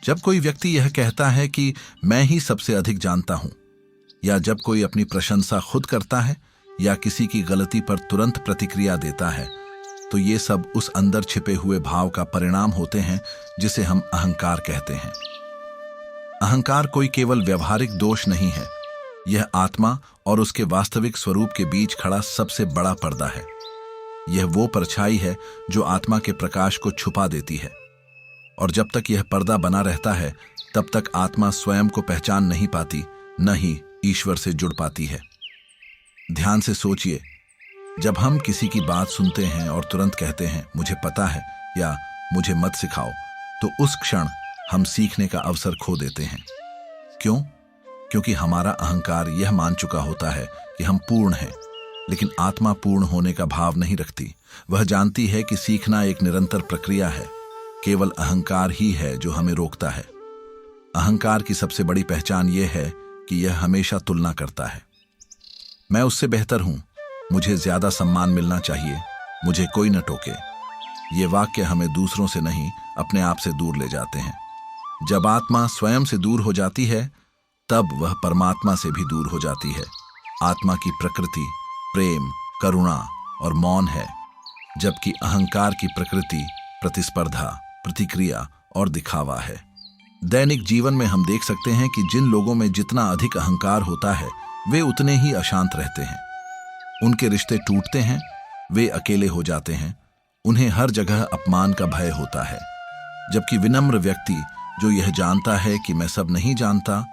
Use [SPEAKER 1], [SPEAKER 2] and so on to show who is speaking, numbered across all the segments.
[SPEAKER 1] जब कोई व्यक्ति यह कहता है कि मैं ही सबसे अधिक जानता हूं, या जब कोई अपनी प्रशंसा खुद करता है या किसी की गलती पर तुरंत प्रतिक्रिया देता है, तो ये सब उस अंदर छिपे हुए भाव का परिणाम होते हैं जिसे हम अहंकार कहते हैं। अहंकार कोई केवल व्यवहारिक दोष नहीं है, यह आत्मा और उसके वास्तविक स्वरूप के बीच खड़ा सबसे बड़ा पर्दा है। यह वो परछाई है जो आत्मा के प्रकाश को छुपा देती है, और जब तक यह पर्दा बना रहता है तब तक आत्मा स्वयं को पहचान नहीं पाती, न ही ईश्वर से जुड़ पाती है। ध्यान से सोचिए, जब हम किसी की बात सुनते हैं और तुरंत कहते हैं मुझे पता है या मुझे मत सिखाओ, तो उस क्षण हम सीखने का अवसर खो देते हैं। क्यों? क्योंकि हमारा अहंकार यह मान चुका होता है कि हम पूर्ण हैं, लेकिन आत्मा पूर्ण होने का भाव नहीं रखती। वह जानती है कि सीखना एक निरंतर प्रक्रिया है। केवल अहंकार ही है जो हमें रोकता है। अहंकार की सबसे बड़ी पहचान यह है कि यह हमेशा तुलना करता है। मैं उससे बेहतर हूं, मुझे ज्यादा सम्मान मिलना चाहिए, मुझे कोई न टोके। ये वाक्य हमें दूसरों से नहीं, अपने आप से दूर ले जाते हैं। जब आत्मा स्वयं से दूर हो जाती है, तब वह परमात्मा से भी दूर हो जाती है। आत्मा की प्रकृति प्रेम, करुणा और मौन है, जबकि अहंकार की प्रकृति प्रतिस्पर्धा, प्रतिक्रिया और दिखावा है। दैनिक जीवन में हम देख सकते हैं कि जिन लोगों में जितना अधिक अहंकार होता है, वे उतने ही अशांत रहते हैं। उनके रिश्ते टूटते हैं, वे अकेले हो जाते हैं, उन्हें हर जगह अपमान का भय होता है। जबकि विनम्र व्यक्ति जो यह जानता है कि मैं सब नहीं जानता,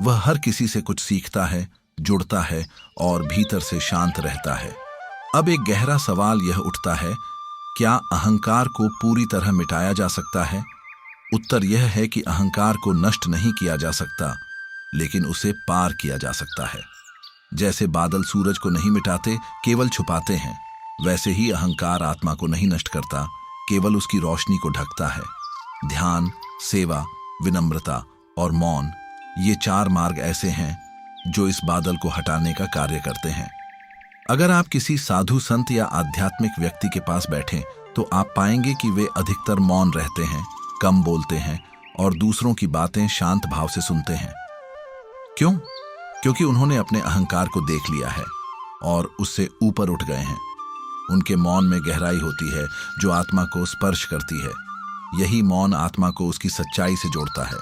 [SPEAKER 1] वह हर किसी से कुछ सीखता है, जुड़ता है और भीतर से शांत रहता है। अब एक गहरा सवाल यह उठता है, क्या अहंकार को पूरी तरह मिटाया जा सकता है? उत्तर यह है कि अहंकार को नष्ट नहीं किया जा सकता, लेकिन उसे पार किया जा सकता है। जैसे बादल सूरज को नहीं मिटाते, केवल छुपाते हैं, वैसे ही अहंकार आत्मा को नहीं नष्ट करता, केवल उसकी रोशनी को ढकता है। ध्यान, सेवा, विनम्रता और मौन, ये 4 मार्ग ऐसे हैं जो इस बादल को हटाने का कार्य करते हैं। अगर आप किसी साधु संत या आध्यात्मिक व्यक्ति के पास बैठें, तो आप पाएंगे कि वे अधिकतर मौन रहते हैं, कम बोलते हैं और दूसरों की बातें शांत भाव से सुनते हैं। क्यों? क्योंकि उन्होंने अपने अहंकार को देख लिया है और उससे ऊपर उठ गए हैं। उनके मौन में गहराई होती है जो आत्मा को स्पर्श करती है। यही मौन आत्मा को उसकी सच्चाई से जोड़ता है।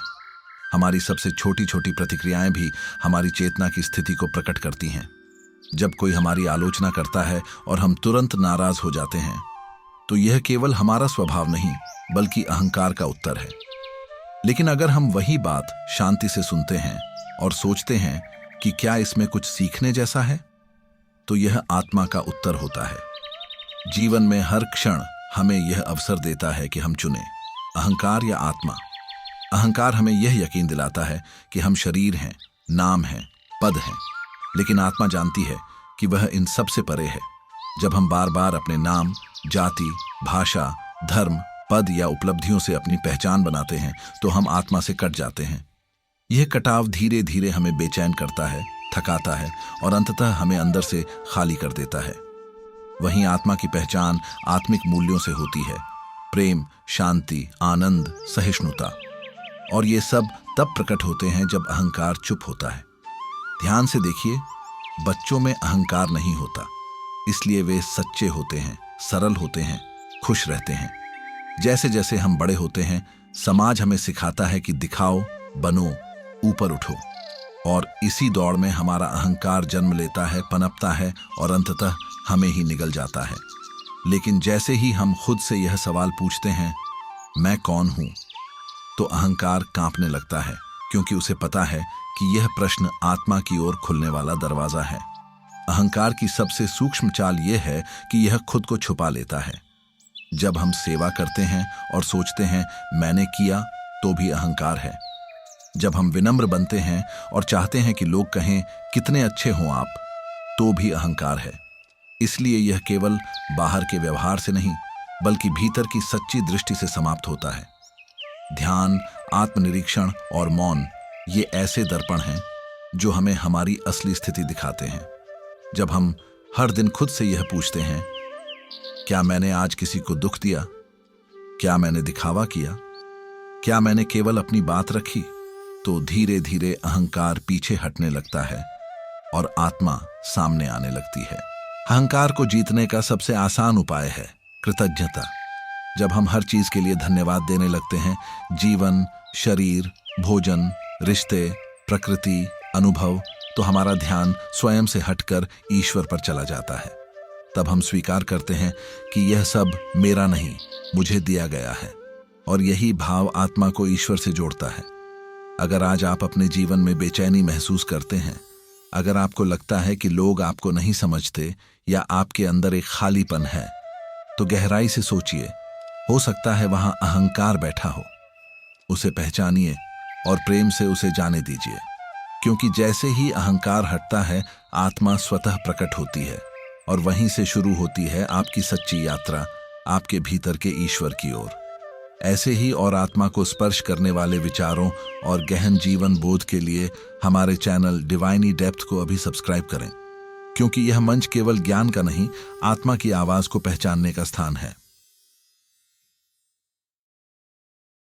[SPEAKER 1] हमारी सबसे छोटी छोटी प्रतिक्रियाएं भी हमारी चेतना की स्थिति को प्रकट करती हैं। जब कोई हमारी आलोचना करता है और हम तुरंत नाराज हो जाते हैं, तो यह केवल हमारा स्वभाव नहीं, बल्कि अहंकार का उत्तर है। लेकिन अगर हम वही बात शांति से सुनते हैं और सोचते हैं कि क्या इसमें कुछ सीखने जैसा है, तो यह आत्मा का उत्तर होता है। जीवन में हर क्षण हमें यह अवसर देता है कि हम चुनें, अहंकार या आत्मा। अहंकार हमें यह यकीन दिलाता है कि हम शरीर हैं, नाम हैं, पद हैं, लेकिन आत्मा जानती है कि वह इन सब से परे है। जब हम बार बार अपने नाम, जाति, भाषा, धर्म, पद या उपलब्धियों से अपनी पहचान बनाते हैं, तो हम आत्मा से कट जाते हैं। यह कटाव धीरे धीरे हमें बेचैन करता है, थकाता है और अंततः हमें अंदर से खाली कर देता है। वहीं आत्मा की पहचान आत्मिक मूल्यों से होती है, प्रेम, शांति, आनंद, सहिष्णुता, और ये सब तब प्रकट होते हैं जब अहंकार चुप होता है। ध्यान से देखिए, बच्चों में अहंकार नहीं होता, इसलिए वे सच्चे होते हैं, सरल होते हैं, खुश रहते हैं। जैसे जैसे हम बड़े होते हैं, समाज हमें सिखाता है कि दिखाओ, बनो, ऊपर उठो, और इसी दौड़ में हमारा अहंकार जन्म लेता है, पनपता है और अंततः हमें ही निगल जाता है। लेकिन जैसे ही हम खुद से यह सवाल पूछते हैं, मैं कौन हूं, तो अहंकार कांपने लगता है, क्योंकि उसे पता है कि यह प्रश्न आत्मा की ओर खुलने वाला दरवाजा है। अहंकार की सबसे सूक्ष्म चाल यह है कि यह खुद को छुपा लेता है। जब हम सेवा करते हैं और सोचते हैं मैंने किया, तो भी अहंकार है। जब हम विनम्र बनते हैं और चाहते हैं कि लोग कहें कितने अच्छे हों आप, तो भी अहंकार है। इसलिए यह केवल बाहर के व्यवहार से नहीं, बल्कि भीतर की सच्ची दृष्टि से समाप्त होता है। ध्यान, आत्मनिरीक्षण और मौन, ये ऐसे दर्पण हैं जो हमें हमारी असली स्थिति दिखाते हैं। जब हम हर दिन खुद से यह पूछते हैं, क्या मैंने आज किसी को दुख दिया? क्या मैंने दिखावा किया? क्या मैंने केवल अपनी बात रखी? तो धीरे धीरे अहंकार पीछे हटने लगता है और आत्मा सामने आने लगती है। अहंकार को जीतने का सबसे आसान उपाय है कृतज्ञता। जब हम हर चीज के लिए धन्यवाद देने लगते हैं, जीवन, शरीर, भोजन, रिश्ते, प्रकृति, अनुभव, तो हमारा ध्यान स्वयं से हटकर ईश्वर पर चला जाता है। तब हम स्वीकार करते हैं कि यह सब मेरा नहीं, मुझे दिया गया है, और यही भाव आत्मा को ईश्वर से जोड़ता है। अगर आज आप अपने जीवन में बेचैनी महसूस करते हैं, अगर आपको लगता है कि लोग आपको नहीं समझते या आपके अंदर एक खालीपन है, तो गहराई से सोचिए, हो सकता है वहां अहंकार बैठा हो। उसे पहचानिए और प्रेम से उसे जाने दीजिए, क्योंकि जैसे ही अहंकार हटता है, आत्मा स्वतः प्रकट होती है और वहीं से शुरू होती है आपकी सच्ची यात्रा आपके भीतर के ईश्वर की ओर। ऐसे ही और आत्मा को स्पर्श करने वाले विचारों और गहन जीवन बोध के लिए हमारे चैनल डिवाइन डेप्थ को अभी सब्सक्राइब करें, क्योंकि यह मंच केवल ज्ञान का नहीं, आत्मा की आवाज को पहचानने का स्थान है।